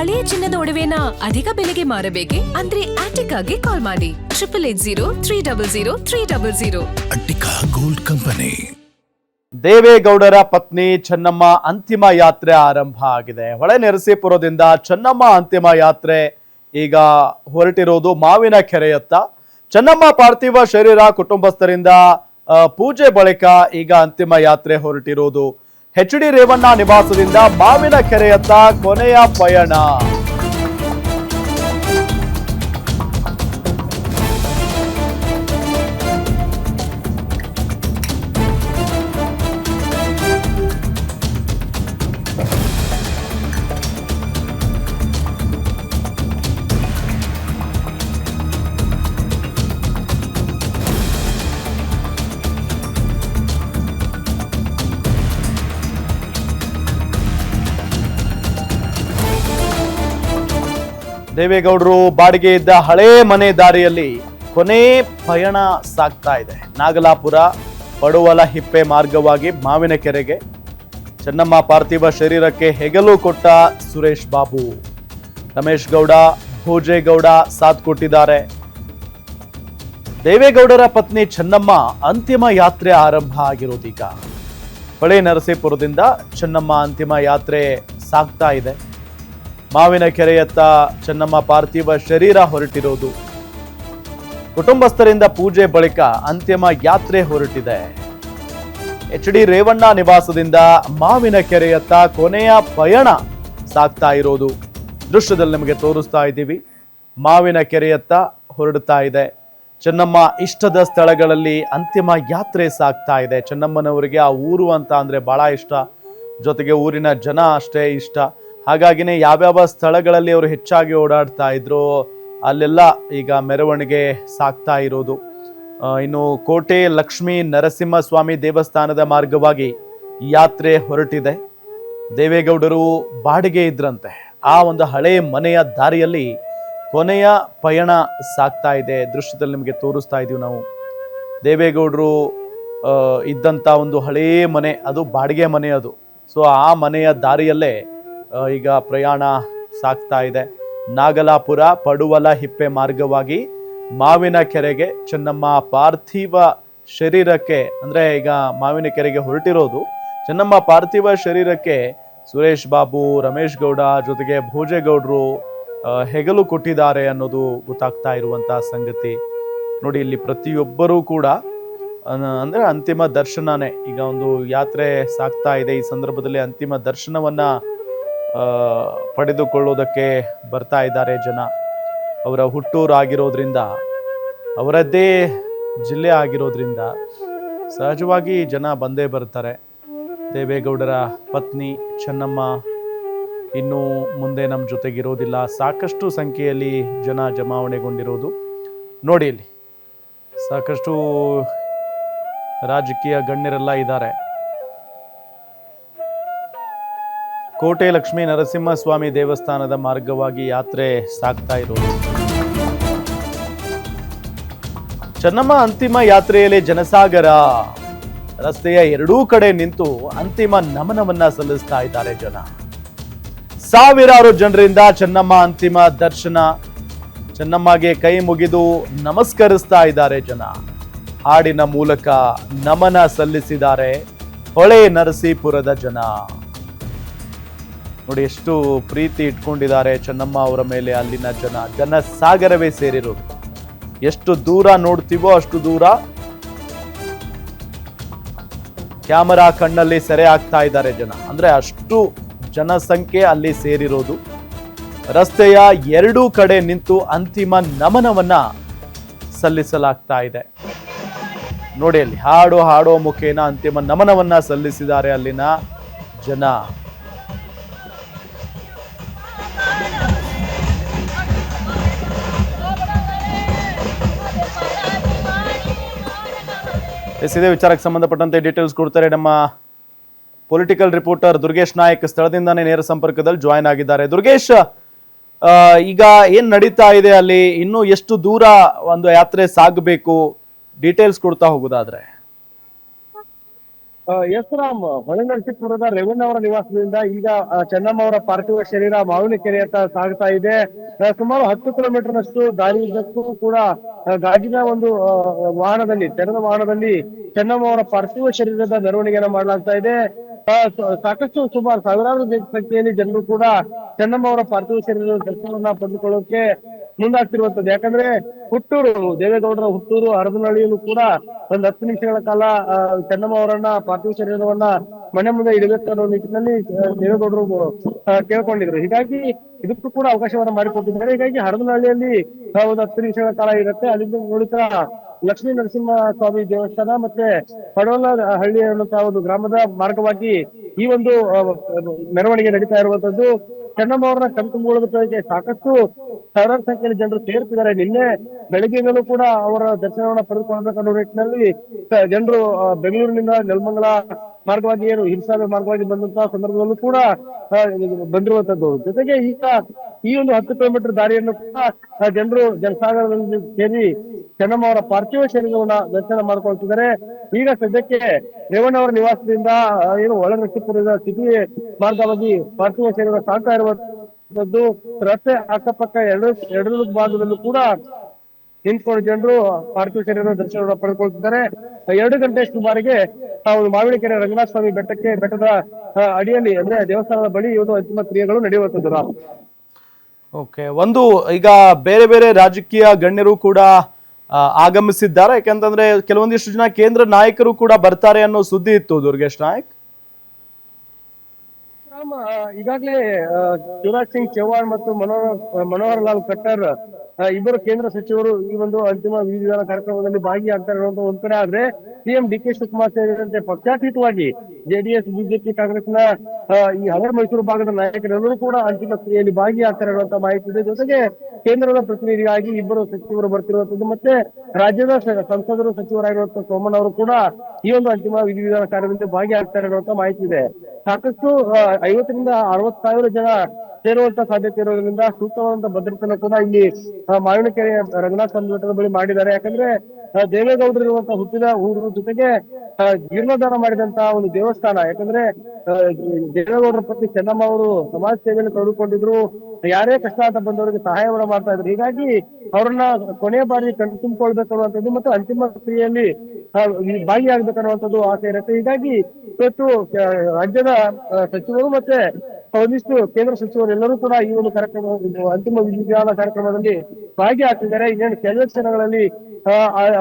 ಹಳೆಯ ಚಿನ್ನದ ಒಡವೆನ ಅಧಿಕ ಬೆಲೆಗೆ ಮಾರಬೇಕೆ? ಅಂದ್ರೆ ಆಟಿಕಾಗೆ ಕಾಲ್ ಮಾಡಿ 8880300300. Attica gold company. ದೇವೇಗೌಡರ ಪತ್ನಿ ಚೆನ್ನಮ್ಮ ಅಂತಿಮ ಯಾತ್ರೆ ಆರಂಭ ಆಗಿದೆ. ಹೊಳೆನರಸೀಪುರದಿಂದ ಚೆನ್ನಮ್ಮ ಅಂತಿಮ ಯಾತ್ರೆ ಈಗ ಹೊರಟಿರೋದು ಮಾವಿನ ಕೆರೆಯತ್ತ. ಚೆನ್ನಮ್ಮ ಪಾರ್ಥಿವ ಶರೀರ ಕುಟುಂಬಸ್ಥರಿಂದ ಪೂಜೆ ಬಳಿಕ ಈಗ ಅಂತಿಮ ಯಾತ್ರೆ ಹೊರಟಿರೋದು. ಎಚ್.ಡಿ. ರೇವಣ್ಣ ನಿವಾಸದಿಂದ ಮಾವಿನ ಕೆರೆಯತ್ತ ಕೊನೆಯ ಪಯಣ. ದೇವೇಗೌಡರು ಬಾಡಿಗೆ ಇದ್ದ ಹಳೇ ಮನೆ ದಾರಿಯಲ್ಲಿ ಕೊನೆ ಪಯಣ ಸಾಗ್ತಾ ಇದೆ. ನಾಗಲಾಪುರ ಪಡುವಲ ಹಿಪ್ಪೆ ಮಾರ್ಗವಾಗಿ ಮಾವಿನ ಕೆರೆಗೆ ಚೆನ್ನಮ್ಮ ಪಾರ್ಥಿವ ಶರೀರಕ್ಕೆ ಹೆಗಲು ಕೊಟ್ಟ ಸುರೇಶ್ ಬಾಬು, ರಮೇಶ್ ಗೌಡ, ಭೋಜೇಗೌಡ ಸಾಥ್ ಕೊಟ್ಟಿದ್ದಾರೆ. ದೇವೇಗೌಡರ ಪತ್ನಿ ಚೆನ್ನಮ್ಮ ಅಂತಿಮ ಯಾತ್ರೆ ಆರಂಭ ಆಗಿರೋದೀಗ. ಹೊಳೆನರಸೀಪುರದಿಂದ ಚೆನ್ನಮ್ಮ ಅಂತಿಮ ಯಾತ್ರೆ ಸಾಗ್ತಾ ಇದೆ. ಮಾವಿನ ಕೆರೆಯತ್ತ ಚೆನ್ನಮ್ಮ ಪಾರ್ಥಿವ ಶರೀರ ಹೊರಟಿರೋದು. ಕುಟುಂಬಸ್ಥರಿಂದ ಪೂಜೆ ಬಳಿಕ ಅಂತಿಮ ಯಾತ್ರೆ ಹೊರಟಿದೆ. ಎಚ್.ಡಿ. ರೇವಣ್ಣ ನಿವಾಸದಿಂದ ಮಾವಿನ ಕೆರೆಯತ್ತ ಕೊನೆಯ ಪಯಣ ಸಾಗ್ತಾ ಇರೋದು ದೃಶ್ಯದಲ್ಲಿ ನಿಮಗೆ ತೋರಿಸ್ತಾ ಇದ್ದೀವಿ. ಮಾವಿನ ಕೆರೆಯತ್ತ ಹೊರಡ್ತಾ ಇದೆ. ಚೆನ್ನಮ್ಮ ಇಷ್ಟದ ಸ್ಥಳಗಳಲ್ಲಿ ಅಂತಿಮ ಯಾತ್ರೆ ಸಾಗ್ತಾ ಇದೆ. ಚೆನ್ನಮ್ಮನವರಿಗೆ ಆ ಊರು ಅಂತ ಅಂದ್ರೆ ಬಹಳ ಇಷ್ಟ, ಜೊತೆಗೆ ಊರಿನ ಜನ ಅಷ್ಟೇ ಇಷ್ಟ. ಹಾಗಾಗಿನೇ ಯಾವ್ಯಾವ ಸ್ಥಳಗಳಲ್ಲಿ ಅವರು ಹೆಚ್ಚಾಗಿ ಓಡಾಡ್ತಾ ಇದ್ರು ಅಲ್ಲೆಲ್ಲ ಈಗ ಮೆರವಣಿಗೆ ಸಾಗ್ತಾ ಇರೋದು. ಇನ್ನು ಕೋಟೆ ಲಕ್ಷ್ಮೀ ನರಸಿಂಹಸ್ವಾಮಿ ದೇವಸ್ಥಾನದ ಮಾರ್ಗವಾಗಿ ಯಾತ್ರೆ ಹೊರಟಿದೆ. ದೇವೇಗೌಡರು ಬಾಡಿಗೆ ಇದ್ರಂತೆ ಆ ಒಂದು ಹಳೆ ಮನೆಯ ದಾರಿಯಲ್ಲಿ ಕೊನೆಯ ಪಯಣ ಸಾಗ್ತಾ ಇದೆ. ದೃಶ್ಯದಲ್ಲಿ ನಿಮಗೆ ತೋರಿಸ್ತಾ ಇದೀವಿ ನಾವು. ದೇವೇಗೌಡರು ಇದ್ದಂತ ಒಂದು ಹಳೇ ಮನೆ, ಅದು ಬಾಡಿಗೆ ಮನೆ ಅದು. ಸೊ ಆ ಮನೆಯ ದಾರಿಯಲ್ಲೇ ಈಗ ಪ್ರಯಾಣ ಸಾಗ್ತಾ ಇದೆ. ನಾಗಲಾಪುರ ಪಡುವಲ ಹಿಪ್ಪೆ ಮಾರ್ಗವಾಗಿ ಮಾವಿನ ಕೆರೆಗೆ ಚೆನ್ನಮ್ಮ ಪಾರ್ಥಿವ ಶರೀರಕ್ಕೆ, ಅಂದ್ರೆ ಈಗ ಮಾವಿನ ಕೆರೆಗೆ ಹೊರಟಿರೋದು. ಚೆನ್ನಮ್ಮ ಪಾರ್ಥಿವ ಶರೀರಕ್ಕೆ ಸುರೇಶ್ ಬಾಬು, ರಮೇಶ್ ಗೌಡ ಜೊತೆಗೆ ಭೋಜೇಗೌಡರು ಹೆಗಲು ಕೊಟ್ಟಿದ್ದಾರೆ ಅನ್ನೋದು ಗೊತ್ತಾಗ್ತಾ ಇರುವಂತಹ ಸಂಗತಿ. ನೋಡಿ, ಇಲ್ಲಿ ಪ್ರತಿಯೊಬ್ಬರೂ ಕೂಡ ಅಂದ್ರೆ ಅಂತಿಮ ದರ್ಶನನೇ. ಈಗ ಒಂದು ಯಾತ್ರೆ ಸಾಗ್ತಾ ಇದೆ, ಈ ಸಂದರ್ಭದಲ್ಲಿ ಅಂತಿಮ ದರ್ಶನವನ್ನ ಪಡೆದುಕೊಳ್ಳೋದಕ್ಕೆ ಬರ್ತಾ ಇದ್ದಾರೆ ಜನ. ಅವರ ಹುಟ್ಟೂರು ಆಗಿರೋದ್ರಿಂದ, ಅವರದ್ದೇ ಜಿಲ್ಲೆ ಆಗಿರೋದ್ರಿಂದ ಸಹಜವಾಗಿ ಜನ ಬಂದೇ ಬರ್ತಾರೆ. ದೇವೇಗೌಡರ ಪತ್ನಿ ಚೆನ್ನಮ್ಮ ಇನ್ನು ಮುಂದೆ ನಮ್ಮ ಜೊತೆಗಿರೋದಿಲ್ಲ. ಸಾಕಷ್ಟು ಸಂಖ್ಯೆಯಲ್ಲಿ ಜನ ಜಮಾವಣೆಗೊಂಡಿರೋದು ನೋಡಿ. ಇಲ್ಲಿ ಸಾಕಷ್ಟು ರಾಜಕೀಯ ಗಣ್ಯರೆಲ್ಲ ಇದ್ದಾರೆ. ಕೋಟೆ ಲಕ್ಷ್ಮೀ ನರಸಿಂಹಸ್ವಾಮಿ ದೇವಸ್ಥಾನದ ಮಾರ್ಗವಾಗಿ ಯಾತ್ರೆ ಸಾಗ್ತಾ ಇರೋದು. ಚೆನ್ನಮ್ಮ ಅಂತಿಮ ಯಾತ್ರೆಯಲ್ಲಿ ಜನಸಾಗರ. ರಸ್ತೆಯ ಎರಡೂ ಕಡೆ ನಿಂತು ಅಂತಿಮ ನಮನವನ್ನ ಸಲ್ಲಿಸ್ತಾ ಇದ್ದಾರೆ ಜನ. ಸಾವಿರಾರು ಜನರಿಂದ ಚೆನ್ನಮ್ಮ ಅಂತಿಮ ದರ್ಶನ. ಚೆನ್ನಮ್ಮಗೆ ಕೈ ಮುಗಿದು ನಮಸ್ಕರಿಸ್ತಾ ಇದ್ದಾರೆ ಜನ. ಹಾಡಿನ ಮೂಲಕ ನಮನ ಸಲ್ಲಿಸಿದ್ದಾರೆ ಹೊಳೆ ನರಸೀಪುರದ ಜನ. ನೋಡಿ, ಎಷ್ಟು ಪ್ರೀತಿ ಇಟ್ಕೊಂಡಿದ್ದಾರೆ ಚೆನ್ನಮ್ಮ ಅವರ ಮೇಲೆ ಅಲ್ಲಿನ ಜನ. ಜನಸಾಗರವೇ ಸೇರಿರೋದು. ಎಷ್ಟು ದೂರ ನೋಡ್ತೀವೋ ಅಷ್ಟು ದೂರ ಕ್ಯಾಮರಾ ಕಣ್ಣಲ್ಲಿ ಸೆರೆ ಆಗ್ತಾ ಇದ್ದಾರೆ ಜನ. ಅಂದ್ರೆ ಅಷ್ಟು ಜನಸಂಖ್ಯೆ ಅಲ್ಲಿ ಸೇರಿರೋದು. ರಸ್ತೆಯ ಎರಡೂ ಕಡೆ ನಿಂತು ಅಂತಿಮ ನಮನವನ್ನ ಸಲ್ಲಿಸಲಾಗ್ತಾ ಇದೆ. ನೋಡಿ, ಅಲ್ಲಿ ಹಾಡೋ ಮುಖೇನ ಅಂತಿಮ ನಮನವನ್ನ ಸಲ್ಲಿಸಿದ್ದಾರೆ ಅಲ್ಲಿನ ಜನ. ಇದೇ ವಿಚಾರಕ್ಕೆ ಸಂಬಂಧಪಟ್ಟಂತೆ ಡೀಟೇಲ್ಸ್ ಕೊಡ್ತಾರೆ ನಮ್ಮ ಪೊಲಿಟಿಕಲ್ ರಿಪೋರ್ಟರ್ ದುರ್ಗೇಶ್ ನಾಯಕ್. ಸ್ಥಳದಿಂದಾನೇ ನೇರ ಸಂಪರ್ಕದಲ್ಲಿ ಜಾಯಿನ್ ಆಗಿದ್ದಾರೆ. ದುರ್ಗೇಶ್, ಈಗ ಏನ್ ನಡೀತಾ ಇದೆ ಅಲ್ಲಿ? ಇನ್ನು ಎಷ್ಟು ದೂರ ಒಂದು ಯಾತ್ರೆ ಸಾಗಬೇಕು? ಡೀಟೇಲ್ಸ್ ಕೊಡ್ತಾ ಹೋಗೋದಾದ್ರೆ. ಎಸ್ ರಾಮ್, ಹೊಳೆನರಸೀಪುರದ ರೇವಣ್ಣ ಅವರ ನಿವಾಸದಿಂದ ಈಗ ಚೆನ್ನಮ್ಮ ಅವರ ಪಾರ್ಥಿವ ಶರೀರ ಮಾವಿನಕೆರೆಯತ್ತ ಸಾಗ್ತಾ ಇದೆ. ಸುಮಾರು 10 ಕಿಲೋಮೀಟರ್ನಷ್ಟು ದಾರಿ ಉದ್ದಕ್ಕೂ ಕೂಡ ಗಾಜಿನ ಒಂದು ವಾಹನದಲ್ಲಿ, ತೆರೆದ ವಾಹನದಲ್ಲಿ ಚೆನ್ನಮ್ಮ ಅವರ ಪಾರ್ಥಿವ ಶರೀರದ ಮೆರವಣಿಗೆಯನ್ನು ಮಾಡಲಾಗ್ತಾ ಇದೆ. ಸಾಕಷ್ಟು ಸುಮಾರು ಸಾವಿರಾರು ಸಂಖ್ಯೆಯಲ್ಲಿ ಜನರು ಕೂಡ ಚೆನ್ನಮ್ಮ ಅವರ ಪಾರ್ಥಿವ ಶರೀರದ ದರ್ಶನವನ್ನ ಪಡೆದುಕೊಳ್ಳೋಕೆ ಮುಂದಾಗ್ತಿರುವಂತದ್ದು. ಯಾಕಂದ್ರೆ ಹುಟ್ಟೂರು, ದೇವೇಗೌಡರ ಹುಟ್ಟೂರು ಹರದನಹಳ್ಳಿಯಲ್ಲೂ ಕೂಡ ಒಂದು 10 ನಿಮಿಷಗಳ ಕಾಲ ಚೆನ್ನಮ್ಮ ಅವರನ್ನ ಪಾರ್ಥಿವ ಶರೀರವನ್ನ ಮನೆ ಮುಂದೆ ಇಡಬೇಕು ಅನ್ನೋ ನಿಟ್ಟಿನಲ್ಲಿ ದೇವೇಗೌಡರು ಕೇಳ್ಕೊಂಡಿದ್ರು. ಹೀಗಾಗಿ ಇದಕ್ಕೂ ಕೂಡ ಅವಕಾಶವನ್ನ ಮಾಡಿಕೊಟ್ಟಿದ್ದಾರೆ. ಹೀಗಾಗಿ ಹರದನಹಳ್ಳಿಯಲ್ಲಿ ಒಂದು 10 ನಿಮಿಷಗಳ ಕಾಲ ಇರುತ್ತೆ. ಅಲ್ಲಿಂದ ಬಳಿಕ ಲಕ್ಷ್ಮೀ ನರಸಿಂಹ ಸ್ವಾಮಿ ದೇವಸ್ಥಾನ ಮತ್ತೆ ಪಡವಲಹಳ್ಳಿ ಅನ್ನುವಂತಹ ಒಂದು ಗ್ರಾಮದ ಮಾರ್ಗವಾಗಿ ಈ ಒಂದು ಮೆರವಣಿಗೆ ನಡೀತಾ ಇರುವಂತದ್ದು. ಚೆನ್ನಮ್ಮ ಅವರನ್ನ ಕಣ್ತುಂಬಿಕೊಳ್ಳೋದಕ್ಕೆ ಸಾಕಷ್ಟು ಸಾವಿರಾರು ಸಂಖ್ಯೆಯಲ್ಲಿ ಜನರು ಸೇರ್ತಿದ್ದಾರೆ. ನಿನ್ನೆ ಬೆಳಗ್ಗೆಯಿಂದಲೂ ಕೂಡ ಅವರ ದರ್ಶನವನ್ನ ಪಡೆದುಕೊಳ್ಳಬೇಕನ್ನೋ ನಿಟ್ಟಿನಲ್ಲಿ ಜನರು ಬೆಂಗಳೂರಿನಿಂದ ನೆಲಮಂಗಲ ಮಾರ್ಗವಾಗಿ, ಏನು ಹಿರಿಸಾಲೆ ಮಾರ್ಗವಾಗಿ ಬಂದಂತಹ ಸಂದರ್ಭದಲ್ಲೂ ಕೂಡ ಬಂದಿರುವಂತದ್ದು. ಜೊತೆಗೆ ಈಗ ಈ ಒಂದು 10 ಕಿಲೋಮೀಟರ್ ದಾರಿಯನ್ನು ಕೂಡ ಜನರು ಜನಸಾಗರದಲ್ಲಿ ಸೇರಿ ಚೆನ್ನಮ್ಮ ಅವರ ಪಾರ್ಥಿವ ಶರೀರವನ್ನ ದರ್ಶನ ಮಾಡ್ಕೊಳ್ತಿದ್ದಾರೆ. ಈಗ ಸದ್ಯಕ್ಕೆ ರೇವಣ್ಣ ಅವರ ನಿವಾಸದಿಂದ ಏನು ಹೊಳೆನರಸೀಪುರದ ಸಿಟಿ ಮಾರ್ಗವಾಗಿ ಪಾರ್ಥಿವ ಶರೀರ ಸಾಗ್ತಾ ಇರುವಂತದ್ದು. ರಸ್ತೆ ಅಕ್ಕಪಕ್ಕ ಎರಡು ಭಾಗದಲ್ಲೂ ಕೂಡ ನಿಂತ್ಕೊಂಡು ಜನರು ಪಾರ್ಥಿವ ಶರೀರ ದರ್ಶನ ಪಡೆದುಕೊಳ್ತಿದ್ದಾರೆ. 2 ಗಂಟೆ ಸುಮಾರಿಗೆ ಮಾವಿನಕೆರೆ ರಂಗನಾಥ ಸ್ವಾಮಿ ಬೆಟ್ಟದ ಅಡಿಯಲ್ಲಿ, ಅಂದ್ರೆ ದೇವಸ್ಥಾನದ ಬಳಿ ಒಂದು ಅಂತಿಮ ಕ್ರಿಯೆಗಳು ನಡೆಯುವಂತದ್ದು. ಓಕೆ, ಒಂದು ಈಗ ಬೇರೆ ಬೇರೆ ರಾಜಕೀಯ ಗಣ್ಯರು ಕೂಡ ಆಗಮಿಸಿದ್ದಾರೆ. ಯಾಕಂತಂದ್ರೆ ಕೆಲವೊಂದಿಷ್ಟು ಜನ ಕೇಂದ್ರ ನಾಯಕರು ಕೂಡ ಬರ್ತಾರೆ ಅನ್ನೋ ಸುದ್ದಿ ಇತ್ತು. ದುರ್ಗೇಶ್ ನಾಯಕ್, ಈಗಾಗಲೇ ಶಿವರಾಜ್ ಸಿಂಗ್ ಚೌಹಾಣ್ ಮತ್ತು ಮನೋಹರ್ ಲಾಲ್ ಖಟ್ಟರ್ ಇಬ್ಬರು ಕೇಂದ್ರ ಸಚಿವರು ಈ ಒಂದು ಅಂತಿಮ ವಿಧಿವಿಧಾನ ಕಾರ್ಯಕ್ರಮದಲ್ಲಿ ಭಾಗಿಯಾಗ್ತಾರೆ ಅನ್ನೋದು ಒಂದ್ ಕಡೆ ಆದ್ರೆ, ಸಿಎಂ ಡಿ.ಕೆ. ಶಿವಕುಮಾರ್ ಸೇರಿದಂತೆ ಪಕ್ಷಾತೀತವಾಗಿ ಜೆಡಿಎಸ್, ಬಿಜೆಪಿ, ಕಾಂಗ್ರೆಸ್ನ ಈ ಹಳೆ ಮೈಸೂರು ಭಾಗದ ನಾಯಕರೆಲ್ಲರೂ ಕೂಡ ಅಂತಿಮ ಕ್ರಿಯೆಯಲ್ಲಿ ಭಾಗಿಯಾಗ್ತಾರೆ ಅನ್ನುವಂತ ಮಾಹಿತಿ ಇದೆ. ಜೊತೆಗೆ ಕೇಂದ್ರದ ಪ್ರತಿನಿಧಿಯಾಗಿ ಇಬ್ಬರು ಸಚಿವರು ಬರ್ತಿರುವಂತದ್ದು, ಮತ್ತೆ ರಾಜ್ಯದ ಸಂಸದರು ಸಚಿವರಾಗಿರುವಂತಹ ಸೋಮಣ್ಣ ಅವರು ಕೂಡ ಈ ಒಂದು ಅಂತಿಮ ವಿಧಿವಿಧಾನ ಕಾರ್ಯದಲ್ಲಿ ಭಾಗಿಯಾಗ್ತಾರೆ ಅನ್ನುವಂತ ಮಾಹಿತಿ ಇದೆ. ಸಾಕಷ್ಟು 50ರಿಂದ 60,000 ಜನ ಸೇರುವಂತ ಸಾಧ್ಯತೆ ಇರೋದ್ರಿಂದ ಸೂಕ್ತವಾದಂತ ಭದ್ರತೆಯನ್ನು ಕೂಡ ಇಲ್ಲಿ ಮಾವಿನಕೆರೆ ರಂಗನಾಥ ಸ್ವಾಮಿ ಬೆಟ್ಟದ ಬಳಿ ಮಾಡಿದ್ದಾರೆ. ಯಾಕಂದ್ರೆ ದೇವೇಗೌಡರು ಇರುವಂತಹ ಹುಟ್ಟಿದ ಊರು, ಜೊತೆಗೆ ಜೀರ್ಣೋದ್ಧಾರ ಮಾಡಿದಂತಹ ಒಂದು ದೇವಸ್ಥಾನ. ಯಾಕಂದ್ರೆ ದೇವೇಗೌಡರ ಪತ್ನಿ ಚೆನ್ನಮ್ಮ ಅವರು ಸಮಾಜ ಸೇವೆಯಲ್ಲಿ ತೊಡಗಿಕೊಂಡಿದ್ರು, ಯಾರೇ ಕಷ್ಟ ಅಂತ ಬಂದವರಿಗೆ ಸಹಾಯವನ್ನ ಮಾಡ್ತಾ ಇದ್ರು. ಹೀಗಾಗಿ ಅವರನ್ನ ಕೊನೆಯ ಬಾರಿ ಕಣ್ತುಂಬಿಕೊಳ್ಬೇಕು ಅನ್ನುವಂಥದ್ದು ಮತ್ತು ಅಂತಿಮ ಕ್ರಿಯೆಯಲ್ಲಿ ಭಾಗಿಯಾಗಬೇಕನ್ನುವಂಥದ್ದು ಆಸೆ ಇರುತ್ತೆ. ಹೀಗಾಗಿ ಇವತ್ತು ರಾಜ್ಯದ ಸಚಿವರು ಮತ್ತೆ ಒಂದಿಷ್ಟು ಕೇಂದ್ರ ಸಚಿವರು ಎಲ್ಲರೂ ಕೂಡ ಈ ಒಂದು ಕಾರ್ಯಕ್ರಮ, ಅಂತಿಮ ವಿಧಿವಿಧಾನ ಕಾರ್ಯಕ್ರಮದಲ್ಲಿ ಭಾಗಿಯಾಗ್ತಿದ್ದಾರೆ. ಇನ್ನೇನು ಕೆಲವೇ ಕ್ಷಣಗಳಲ್ಲಿ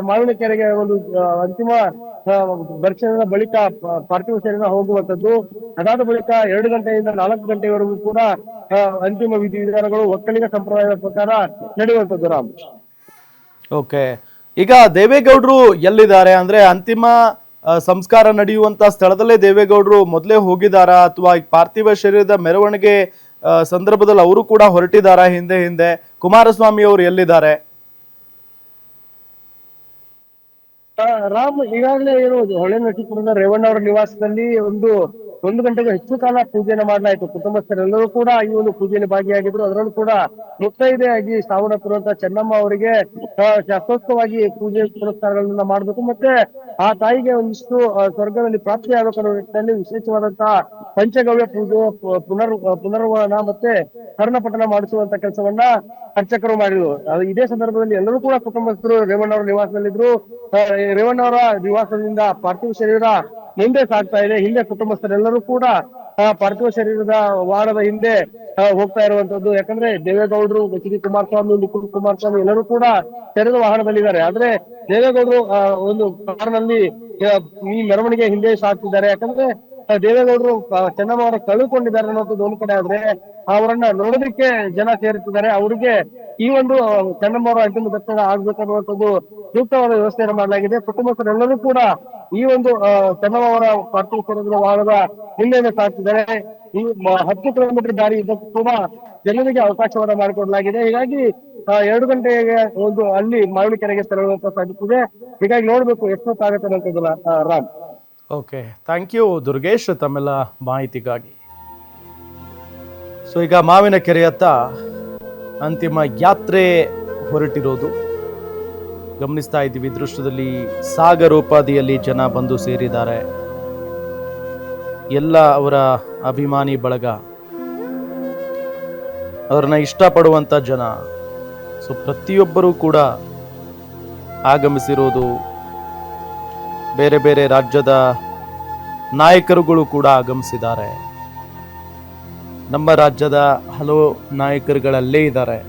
ಮಾವಿನಕೆರೆಗೆ ಒಂದು ಅಂತಿಮ ದರ್ಶನದ ಬಳಿಕ ಪಾರ್ಥಿವ ಶರೀರ ಹೋಗುವಂತದ್ದು. ಅದಾದ ಬಳಿಕ 2 ಗಂಟೆಯಿಂದ 4 ಗಂಟೆವರೆಗೂ ಕೂಡ ಅಂತಿಮ ವಿಧಿವಿಧಾನಗಳು ಒಕ್ಕಲಿಗ ಸಂಪ್ರದಾಯದ ಪ್ರಕಾರ ನಡೆಯುವಂತದ್ದು. ರಾಮ್, ಓಕೆ, ಈಗ ದೇವೇಗೌಡರು ಎಲ್ಲಿದ್ದಾರೆ ಅಂದ್ರೆ ಅಂತಿಮ ಸಂಸ್ಕಾರ ನಡೆಯುವಂತ ಸ್ಥಳದಲ್ಲೇ ದೇವೇಗೌಡರು ಮೊದಲೇ ಹೋಗಿದಾರಾ, ಅಥವಾ ಪಾರ್ಥಿವ ಶರೀರದ ಮೆರವಣಿಗೆ ಸಂದರ್ಭದಲ್ಲಿ ಅವರು ಕೂಡ ಹೊರಟಿದಾರಾ? ಹಿಂದೆ ಕುಮಾರಸ್ವಾಮಿ ಅವರು ಎಲ್ಲಿದ್ದಾರೆ? ರಾಮ್, ಈಗಾಗಲೇ ಇರುವುದು ಹೊಳೆನರಸೀಪುರದ ರೇವಣ್ಣ ಅವರ ನಿವಾಸದಲ್ಲಿ 1 ಗಂಟೆಗೂ ಹೆಚ್ಚು ಕಾಲ ಪೂಜೆಯನ್ನು ಮಾಡಲಾಯಿತು. ಕುಟುಂಬಸ್ಥರೆಲ್ಲರೂ ಕೂಡ ಈ ಒಂದು ಪೂಜೆಯಲ್ಲಿ ಭಾಗಿಯಾಗಿದ್ರು. ಅದರಲ್ಲೂ ಕೂಡ ಮುತ್ತೈದೆಯಾಗಿ ಸಾವನ್ನಪ್ಪಿರುವಂತಹ ಚೆನ್ನಮ್ಮ ಅವರಿಗೆ ಶಾಸ್ತ್ರೋಕ್ತವಾಗಿ ಪೂಜೆ ಪುರಸ್ಕಾರಗಳನ್ನ ಮಾಡಬೇಕು, ಮತ್ತೆ ಆ ತಾಯಿಗೆ ಒಂದಿಷ್ಟು ಸ್ವರ್ಗದಲ್ಲಿ ಪ್ರಾಪ್ತಿಯಾಗಬೇಕು ಅನ್ನೋ ನಿಟ್ಟಿನಲ್ಲಿ ವಿಶೇಷವಾದಂತಹ ಪಂಚಗವ್ಯ ಪೂಜೆ, ಪುನರ್ವನ ಮತ್ತೆ ಕರ್ಣಪಠಣ ಮಾಡಿಸುವಂತ ಕೆಲಸವನ್ನ ಅರ್ಚಕರು ಮಾಡಿದ್ರು. ಇದೇ ಸಂದರ್ಭದಲ್ಲಿ ಎಲ್ಲರೂ ಕೂಡ ಕುಟುಂಬಸ್ಥರು ರೇವಣ್ಣ ಅವರ ನಿವಾಸದಲ್ಲಿದ್ರು. ರೇವಣ್ಣ ಅವರ ನಿವಾಸದಿಂದ ಪಾರ್ಥಿವ ಶರೀರ ಮುಂದೆ ಸಾಗ್ತಾ ಇದೆ. ಹಿಂದೆ ಕುಟುಂಬಸ್ಥರೆಲ್ಲರೂ ಕೂಡ ಪಾರ್ಥಿವ ಶರೀರದ ವಾಹನದ ಹಿಂದೆ ಹೋಗ್ತಾ ಇರುವಂತದ್ದು. ಯಾಕಂದ್ರೆ ದೇವೇಗೌಡರು, ಎಚ್.ಡಿ. ಕುಮಾರಸ್ವಾಮಿ, ನಿಖಿಲ್ ಕುಮಾರಸ್ವಾಮಿ ಎಲ್ಲರೂ ಕೂಡ ತೆರೆದ ವಾಹನದಲ್ಲಿದ್ದಾರೆ. ಆದ್ರೆ ದೇವೇಗೌಡರು ಒಂದು ಕಾರಿನಲ್ಲಿ ಈ ಮೆರವಣಿಗೆ ಹಿಂದೆ ಸಾಗ್ತಿದ್ದಾರೆ. ಯಾಕಂದ್ರೆ ದೇವೇಗೌಡರು ಚೆನ್ನಮ್ಮ ಅವರ ಕಳೆದುಕೊಂಡಿದ್ದಾರೆ ಅನ್ನೋದು ಒಂದು ಕಡೆ ಆದ್ರೆ, ಅವರನ್ನ ನೋಡೋದಕ್ಕೆ ಜನ ಸೇರುತ್ತಿದ್ದಾರೆ. ಅವರಿಗೆ ಈ ಒಂದು ಚೆನ್ನಮ್ಮ ಅವರ ಅಂತಿಮ ದರ್ಶನ ಆಗ್ಬೇಕನ್ನುವಂಥದ್ದು ಸೂಕ್ತವಾದ ವ್ಯವಸ್ಥೆಯನ್ನು ಮಾಡಲಾಗಿದೆ. ಕುಟುಂಬಸ್ಥರೆಲ್ಲರೂ ಕೂಡ ಈ ಒಂದು ಚೆನ್ನಮ್ಮ ಅವರ ಪಾರ್ಥಿವ ಶರೀರದ ವಾಹನದ ಹಿಂದೆ ಸಾಗ್ತಿದ್ದಾರೆ. ಈ 10 ಕಿಲೋಮೀಟರ್ ದಾರಿ ಇದಕ್ಕೂ ಕೂಡ ಜನರಿಗೆ ಅವಕಾಶವನ್ನ ಮಾಡಿಕೊಡಲಾಗಿದೆ. ಹೀಗಾಗಿ 2 ಗಂಟೆಗೆ ಒಂದು ಅಲ್ಲಿ ಮಾವಿನಕೆರೆಗೆ ತೆರಳುವಂತ ಸಾಧ್ಯತೆ ಇದೆ. ಹೀಗಾಗಿ ನೋಡ್ಬೇಕು ಎಷ್ಟೊತ್ತಾಗತ್ತೆ ಅನ್ನೋದಲ್ಲ. Ram, okay, thank you Durgesh ತಮ್ಮೆಲ್ಲ ಮಾಹಿತಿಗಾಗಿ. ಸೊ ಈಗ ಮಾವಿನಕೆರೆಯತ್ತ ಅಂತಿಮ ಯಾತ್ರೆ ಹೊರಟಿರೋದು ಗಮನಿಸ್ತಾ ಇದ್ದೀವಿ. ದೃಶ್ಯದಲ್ಲಿ ಸಾಗರೋಪಾದಿಯಲ್ಲಿ ಜನ ಬಂದು ಸೇರಿದ್ದಾರೆ. ಎಲ್ಲ ಅವರ ಅಭಿಮಾನಿ ಬಳಗ, ಅವ್ರನ್ನ ಇಷ್ಟಪಡುವಂಥ ಜನ, ಸೊ ಪ್ರತಿಯೊಬ್ಬರೂ ಕೂಡ ಆಗಮಿಸಿರೋದು, ಬೇರೆ ಬೇರೆ ರಾಜ್ಯದ ನಾಯಕರುಗಳು ಕೂಡ ಆಗಮಿಸಿದ್ದಾರೆ. ನಮ್ಮ ರಾಜ್ಯದ ಹಲವು ನಾಯಕರುಗಳಲ್ಲೇ ಇದ್ದಾರೆ.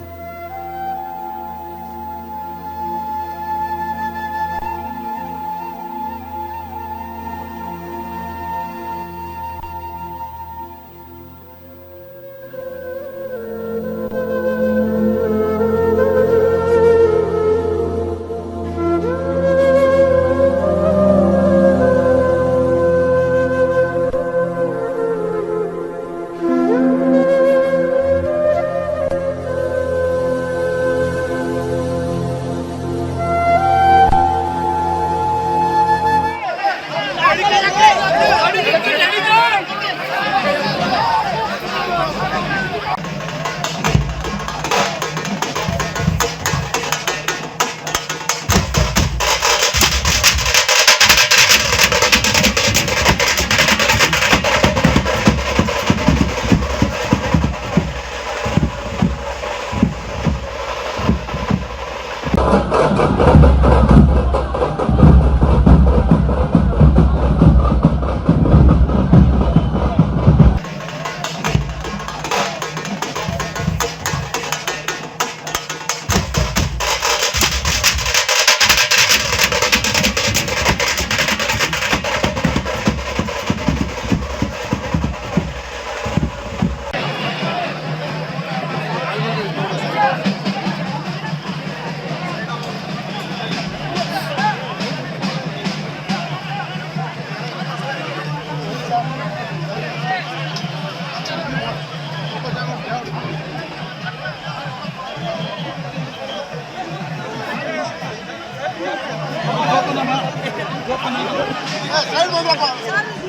Side